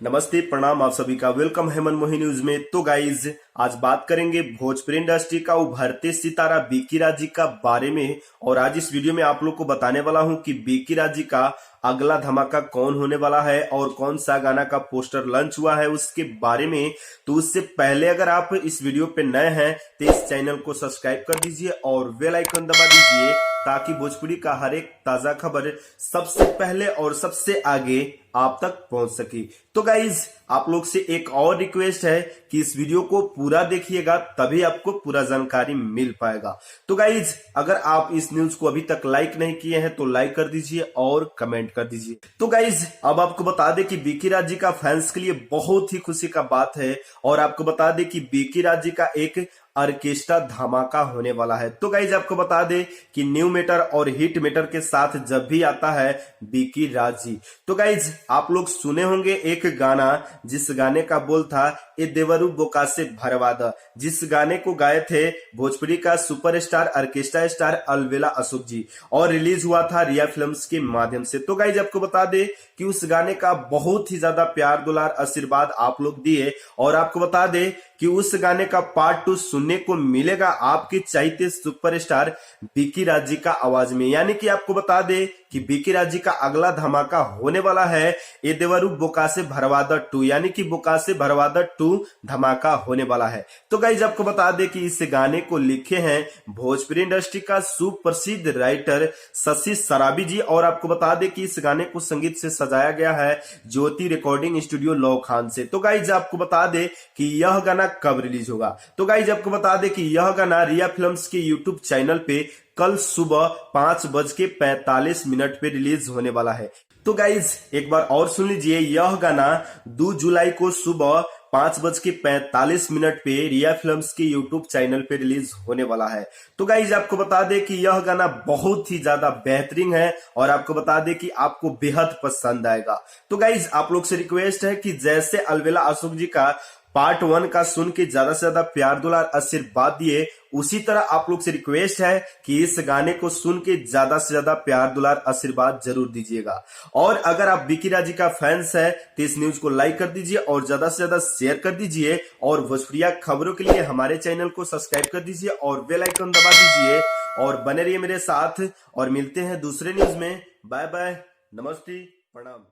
नमस्ते, प्रणाम आप सभी का। वेलकम है मनमोही न्यूज में। तो गाइज आज बात करेंगे भोजपुरी इंडस्ट्री का उभरते सितारा बिकी राज जी का बारे में। और आज इस वीडियो में आप लोग को बताने वाला हूं कि बिकी राज जी का अगला धमाका कौन होने वाला है और कौन सा गाना का पोस्टर लॉन्च हुआ है उसके बारे में। तो उससे पहले अगर आप इस वीडियो पे नए हैं तो इस चैनल को सब्सक्राइब कर दीजिए और बेल आइकन दबा दीजिए ताकि भोजपुरी का हर एक ताजा खबर सबसे पहले और सबसे आगे आप तक पहुंच सके। तो गाइज आप लोग से एक और रिक्वेस्ट है कि इस वीडियो को पूरा देखिएगा, तभी आपको पूरा जानकारी मिल पाएगा। तो गाइज अगर आप इस न्यूज को अभी तक लाइक नहीं किए हैं तो लाइक कर दीजिए और कमेंट कर दीजिए। तो गाइज अब आपको बता दें कि बिकी राज जी का फैंस के लिए बहुत ही खुशी का बात है और आपको बता दें कि बिकी राज जी का एक ऑर्केस्ट्रा धमाका होने वाला है। तो गाइज आपको बता दे कि न्यू मेटर और हिट मेटर के साथ जब भी आता है बिकी राज जी, तो गाइज आप लोग सुने होंगे एक गाना जिस गाने का बोल था ए देवरू बोका से भरवादा, जिस गाने को गाए थे भोजपुरी का सुपरस्टार ऑर्केस्ट्रा स्टार अलबेला अशोक जी और रिलीज हुआ था रिया फिल्म्स के माध्यम से। तो गाइज आपको बता दे कि उस गाने का बहुत ही ज्यादा प्यार दुलार आशीर्वाद आप लोग दिए और आपको बता दे कि उस गाने का पार्ट 2 सुनने को मिलेगा आपके चाहते सुपरस्टार बिकी राज जी का आवाज में। यानी कि आपको बता दे कि बिकी राज जी का अगला धमाका होने वाला है ए देवरू बोका से भरवादा 2, यानी कि बोका से भरवादा 2 धमाका होने वाला है। तो गाइज आपको बता दे कि इस गाने को लिखे हैं भोजपुरी इंडस्ट्री का सुप्रसिद्ध राइटर शशि सराबी जी और आपको बता दे कि इस गाने को संगीत से सजाया गया है ज्योति रिकॉर्डिंग स्टूडियो लौ खान से। तो गाइज आपको बता दे कि यह गाना कब रिलीज होगा। तो गाइज आपको बता दे कि यह गाना रिया फिल्म्स के यूट्यूब चैनल पे कल सुबह 5:45 पे रिलीज होने वाला है। तो गाइज एक बार और सुन लीजिए, यह गाना 2 जुलाई को सुबह 5:45 पे रिया फिल्म्स के यूट्यूब चैनल पे रिलीज होने वाला है। तो गाइज आपको बता दे कि यह गाना बहुत ही ज्यादा बेहतरीन है और आपको बता दे कि आपको बेहद पसंद आएगा। तो गाइज आप लोग से रिक्वेस्ट है कि जैसे अलबेला अशोक जी का पार्ट 1 का सुन के ज्यादा से ज्यादा प्यार दुलार आशीर्वाद दिए, उसी तरह आप लोग से रिक्वेस्ट है कि इस गाने को सुन के ज्यादा से ज्यादा प्यार दुलार आशीर्वाद जरूर दीजिएगा। और अगर आप बिकी राज जी का फैंस है तो इस न्यूज को लाइक कर दीजिए और ज्यादा से ज्यादा शेयर कर दीजिए और भोजपुरिया खबरों के लिए हमारे चैनल को सब्सक्राइब कर दीजिए और बेल आइकन दबा दीजिए और बने रहिए मेरे साथ और मिलते हैं दूसरे न्यूज में। बाय बाय, नमस्ते, प्रणाम।